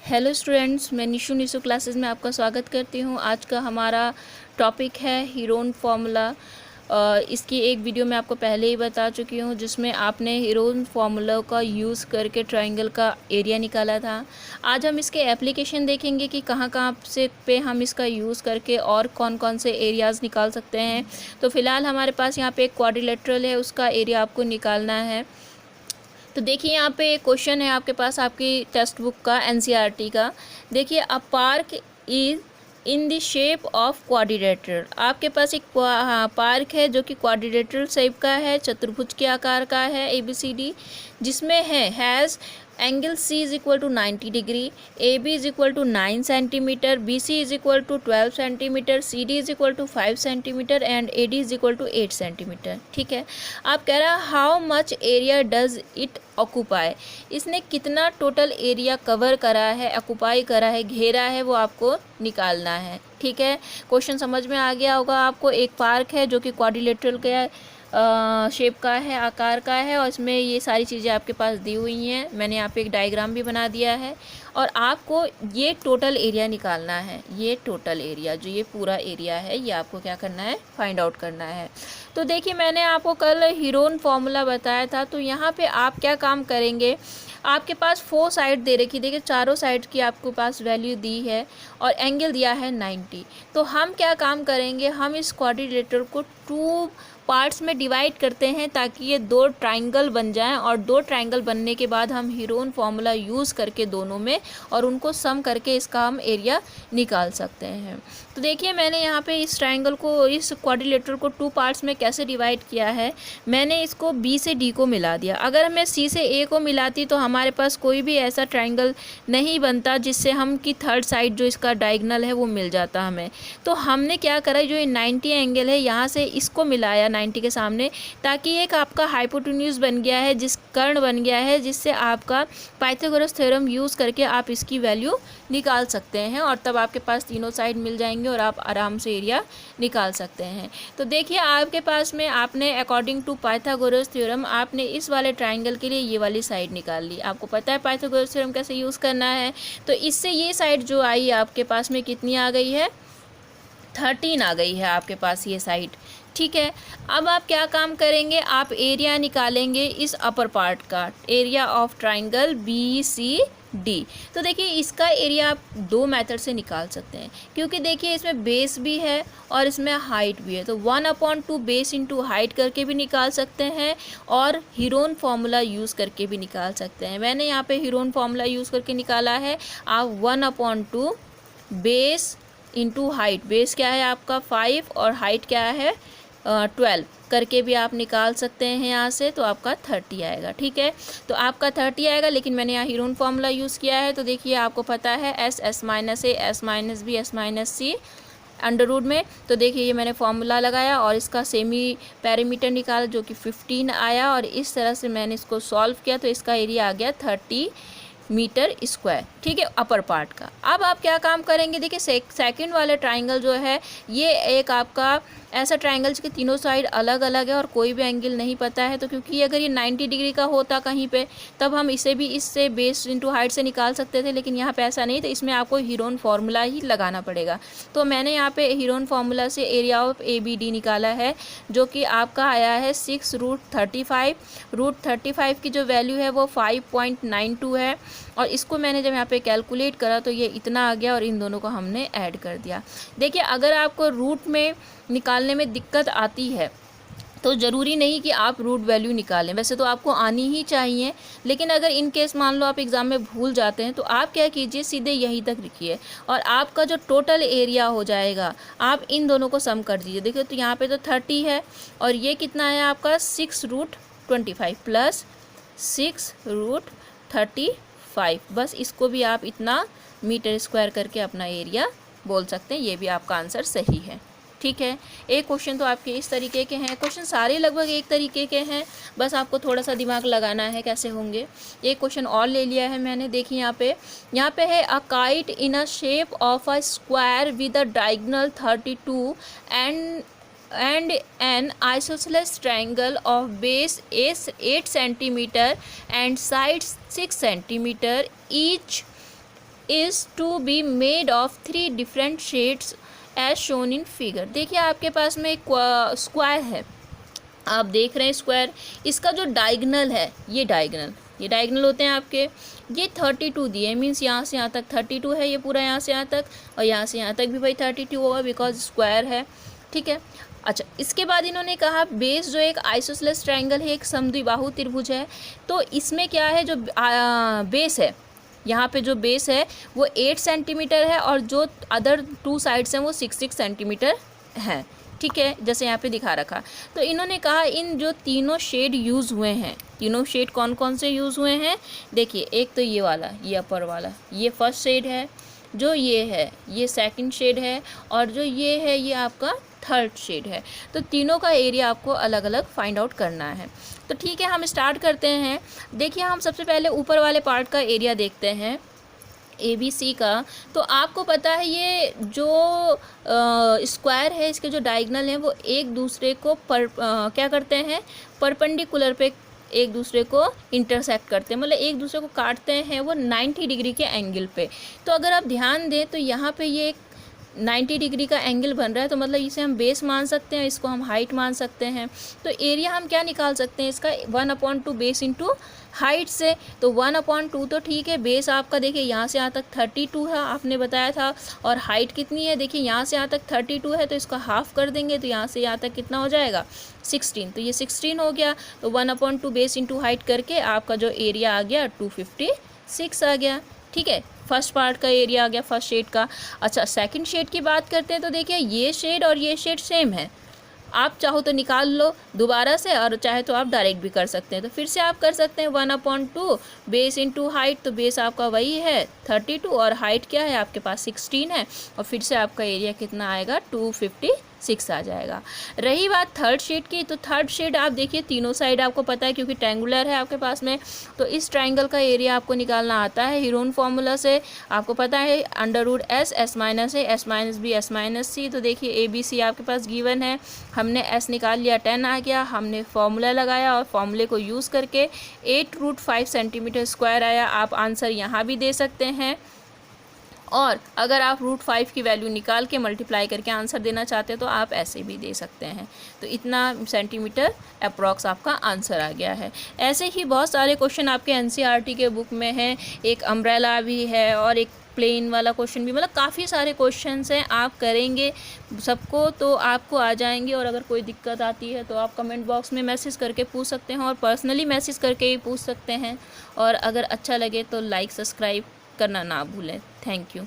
Hello students, मैं Nishu classes में आपका स्वागत करती हूँ। आज का हमारा टॉपिक है हीरोन फार्मूला। इसकी एक वीडियो मैं आपको पहले ही बता चुकी हूँ जिसमें आपने हीरोन फार्मूला का यूज़ करके ट्रायंगल का एरिया निकाला था। आज हम इसके एप्लीकेशन देखेंगे कि कहाँ कहाँ से पे हम इसका यूज़ करके और कौन कौन से एरियाज़ निकाल सकते हैं। तो फ़िलहाल हमारे पास यहाँ पे एक क्वाड्रिलेटरल है, उसका एरिया आपको निकालना है। तो देखिए यहाँ पे एक क्वेश्चन है आपके पास, आपकी टेक्स्ट बुक का, एनसीईआरटी का। देखिए, a park is in the shape of quadrilateral. आपके पास एक पार्क है जो कि क्वाड्रिलेटरल शेप का है, चतुर्भुज के आकार का है, ABCD, जिसमें has angle C is equal to 90 degree, AB is equal to 9 centimetre, BC is equal to 12 centimetre, CD is equal to 5 centimetre and AD is equal to 8 centimetre. ठीक है, आप कह रहा है how much area does it occupy. इसने कितना total area cover करा है, ऑक्यूपाई करा है, घेरा है, वो आपको निकालना है। ठीक है, क्वेश्चन समझ में आ गया होगा आपको। एक पार्क है जो कि क्वाड्रिलेटरल के शेप का है, आकार का है, और इसमें ये सारी चीज़ें आपके पास दी हुई हैं। मैंने यहाँ पे एक डायग्राम भी बना दिया है और आपको ये टोटल एरिया निकालना है। ये टोटल एरिया, जो ये पूरा एरिया है, ये आपको क्या करना है, फाइंड आउट करना है। तो देखिए, मैंने आपको कल हीरोन फार्मूला बताया था। तो यहाँ पे आप क्या काम करेंगे, आपके पास 4 साइड दे रखी, देखिए चारों साइड की आपके पास वैल्यू दी है और एंगल दिया है 90। तो हम क्या काम करेंगे, हम इस क्वाड्रिलेटरल को 2 पार्ट्स में डिवाइड करते हैं ताकि ये 2 ट्रायंगल बन जाएं, और 2 ट्रायंगल बनने के बाद हम हीरोन फार्मूला यूज़ करके दोनों में और उनको सम करके इसका हम एरिया निकाल सकते हैं। तो देखिए, मैंने यहाँ पे इस ट्रायंगल को, इस क्वाड्रिलेटरल को 2 पार्ट्स में कैसे डिवाइड किया है। मैंने इसको B से D को मिला दिया। अगर मैं C से A को मिलाती तो हमारे पास कोई भी ऐसा ट्रायंगल नहीं बनता जिससे हम की थर्ड साइड जो इसका डायगोनल है वो मिल जाता हमें। तो हमने क्या करा, जो ये 90 एंगल है यहाँ से इसको मिलाया 90 के सामने, ताकि एक आपका हाइपोटेन्यूज बन गया है, जिस कर्ण बन गया है, जिससे आपका पाइथागोरस थ्योरम यूज़ करके आप इसकी वैल्यू निकाल सकते हैं, और तब आपके पास तीनों साइड मिल जाएंगे और आप आराम से एरिया निकाल सकते हैं। तो देखिए, आपके पास में आपने अकॉर्डिंग टू पाइथागोरस थ्योरम आपने इस वाले ट्रायंगल के लिए ये वाली साइड निकाल ली। आपको पता है पाइथागोरस थ्योरम कैसे यूज़ करना है। तो इससे ये साइड जो आई आपके पास में कितनी आ गई है, 13 आ गई है आपके पास ये साइड। ठीक है, अब आप क्या काम करेंगे, आप एरिया निकालेंगे इस अपर पार्ट का, एरिया ऑफ ट्रायंगल BCD। तो देखिए, इसका एरिया आप 2 मेथड से निकाल सकते हैं, क्योंकि देखिए इसमें बेस भी है और इसमें हाइट भी है। तो 1/2 बेस इंटू हाइट करके भी निकाल सकते हैं और हीरोन फार्मूला यूज़ करके भी निकाल सकते हैं। मैंने यहाँ पे हीरोन फार्मूला यूज़ करके निकाला है। आप 1/2 बेस इंटू हाइट, बेस क्या है आपका 5 और हाइट क्या है 12 करके भी आप निकाल सकते हैं यहाँ से। तो आपका 30 आएगा। ठीक है, तो आपका 30 आएगा, लेकिन मैंने यहाँ हीरोन फार्मूला यूज़ किया है। तो देखिए, आपको पता है S minus A, S minus B, S minus C under root में। तो देखिए, ये मैंने फार्मूला लगाया और इसका सेमी पैरामीटर निकाला जो कि 15 आया, और इस तरह से मैंने इसको सॉल्व किया। तो इसका एरिया आ गया 30 मीटर स्क्वायर। ठीक है, अपर पार्ट का। अब आप क्या काम करेंगे, देखिए सेकंड वाले ट्रायंगल जो है, ये एक आपका ऐसा ट्रायंगल जिसके तीनों साइड अलग अलग है और कोई भी एंगल नहीं पता है। तो क्योंकि अगर ये 90 डिग्री का होता कहीं पे, तब हम इसे भी इससे बेस इंटू हाइट से निकाल सकते थे, लेकिन यहाँ पे ऐसा नहीं। तो इसमें आपको हीरोन फार्मूला ही लगाना पड़ेगा। तो मैंने यहाँ पे हीरोन फार्मूला से एरिया ऑफ ABD निकाला है, जो कि आपका आया है 6√35। √35 की जो वैल्यू है वो 5.92 है, और इसको मैंने जब यहाँ पे कैलकुलेट करा तो ये इतना आ गया, और इन दोनों को हमने ऐड कर दिया। देखिए, अगर आपको रूट में निकालने में दिक्कत आती है तो ज़रूरी नहीं कि आप रूट वैल्यू निकालें, वैसे तो आपको आनी ही चाहिए। लेकिन अगर इन केस मान लो आप एग्ज़ाम में भूल जाते हैं, तो आप क्या कीजिए, सीधे यहीं तक लिखिए और आपका जो टोटल एरिया हो जाएगा, आप इन दोनों को सम कर दीजिए। देखिए, तो यहाँ पे तो 30 है और ये कितना है आपका 6√25 प्लस 6√35। बस इसको भी आप इतना मीटर स्क्वायर करके अपना एरिया बोल सकते हैं। ये भी आपका आंसर सही है। ठीक है, एक क्वेश्चन तो आपके इस तरीके के हैं, क्वेश्चन सारे लगभग एक तरीके के हैं, बस आपको थोड़ा सा दिमाग लगाना है कैसे होंगे। एक क्वेश्चन और ले लिया है मैंने, देखिए यहाँ पे है, a kite in a shape of a square with a diagonal 32 and an isosceles triangle of base is 8 centimeter and sides 6 centimeter each is to be made of 3 different shades as shown in figure. देखिए आपके पास में एक square है, आप देख रहे हैं square, इसका जो डायगनल है, ये डायगनल होते हैं आपके, ये 32 दिए, मीन्स यहाँ से यहाँ तक 32 है, ये पूरा यहाँ से यहाँ तक, और यहाँ से यहाँ तक भी भाई 32 होगा बिकॉज स्क्वायर है, ठीक है। अच्छा, इसके बाद इन्होंने कहा बेस जो एक आइसोसेलेस ट्रायंगल है, एक समद्विबाहु त्रिभुज है, तो इसमें क्या है, जो बेस है, यहाँ पे जो बेस है वो 8 सेंटीमीटर है और जो अदर 2 साइड्स हैं वो 6 सेंटीमीटर हैं, ठीक है, जैसे यहाँ पे दिखा रखा। तो इन्होंने कहा इन जो तीनों शेड यूज़ हुए हैं, तीनों शेड कौन कौन से यूज़ हुए हैं, देखिए एक तो ये वाला, ये अपर वाला, ये फर्स्ट शेड है, जो ये है ये सेकंड शेड है, और जो ये है ये आपका थर्ड शेड है। तो तीनों का एरिया आपको अलग अलग फाइंड आउट करना है। तो ठीक है, हम स्टार्ट करते हैं। देखिए हम सबसे पहले ऊपर वाले पार्ट का एरिया देखते हैं, ABC का। तो आपको पता है ये जो स्क्वायर है, इसके जो डायगनल हैं वो एक दूसरे को क्या करते हैं, परपेंडिकुलर पे एक दूसरे को इंटरसेक्ट करते हैं, मतलब एक दूसरे को काटते हैं वो 90 डिग्री के एंगल पे। तो अगर आप ध्यान दें तो यहाँ पे ये 90 डिग्री का एंगल बन रहा है, तो मतलब इसे हम बेस मान सकते हैं, इसको हम हाइट मान सकते हैं। तो एरिया हम क्या निकाल सकते हैं इसका, 1/2 बेस इंटू हाइट से। तो 1/2 तो ठीक है, बेस आपका देखिए यहाँ से यहाँ तक 32 है आपने बताया था, और हाइट कितनी है, देखिए यहाँ से यहाँ तक 32 है, तो इसका हाफ कर देंगे तो यहाँ से यहाँ तक कितना हो जाएगा 16, तो ये 16 हो गया। तो 1/2 बेस इंटू हाइट करके आपका जो एरिया आ गया 256 आ गया, ठीक है। फर्स्ट पार्ट का एरिया आ गया फर्स्ट शेड का। अच्छा, सेकंड शेड की बात करते हैं तो देखिए ये शेड और ये शेड सेम है, आप चाहो तो निकाल लो दोबारा से, और चाहे तो आप डायरेक्ट भी कर सकते हैं। तो फिर से आप कर सकते हैं 1/2 बेस इंटू हाइट, तो बेस आपका वही है 32 और हाइट क्या है आपके पास 16 है, और फिर से आपका एरिया कितना आएगा 256 आ जाएगा। रही बात थर्ड शेड की, तो थर्ड शेड आप देखिए तीनों साइड आपको पता है क्योंकि ट्रायंगुलर है आपके पास में, तो इस ट्रायंगल का एरिया आपको निकालना आता है हीरोन फार्मूला से, आपको पता है √S, S माइनस है, S minus B, S minus C। तो देखिए ABC आपके पास गिवन है, हमने S निकाल लिया 10 आ गया, हमने फॉर्मूला लगाया और फॉर्मूले को यूज़ करके 8√5 सेंटीमीटर स्क्वायर आया। आप आंसर यहाँ भी दे सकते हैं, और अगर आप √5 की वैल्यू निकाल के मल्टीप्लाई करके आंसर देना चाहते हैं तो आप ऐसे भी दे सकते हैं। तो इतना सेंटीमीटर अप्रॉक्स आपका आंसर आ गया है। ऐसे ही बहुत सारे क्वेश्चन आपके NCERT के बुक में हैं, एक अम्ब्रेला भी है और एक प्लेन वाला क्वेश्चन भी, मतलब काफ़ी सारे क्वेश्चंस हैं। आप करेंगे सबको तो आपको आ जाएंगे, और अगर कोई दिक्कत आती है तो आप कमेंट बॉक्स में मैसेज करके पूछ सकते हैं, और पर्सनली मैसेज करके ही पूछ सकते हैं। और अगर अच्छा लगे तो लाइक सब्सक्राइब करना ना भूलें। Thank you.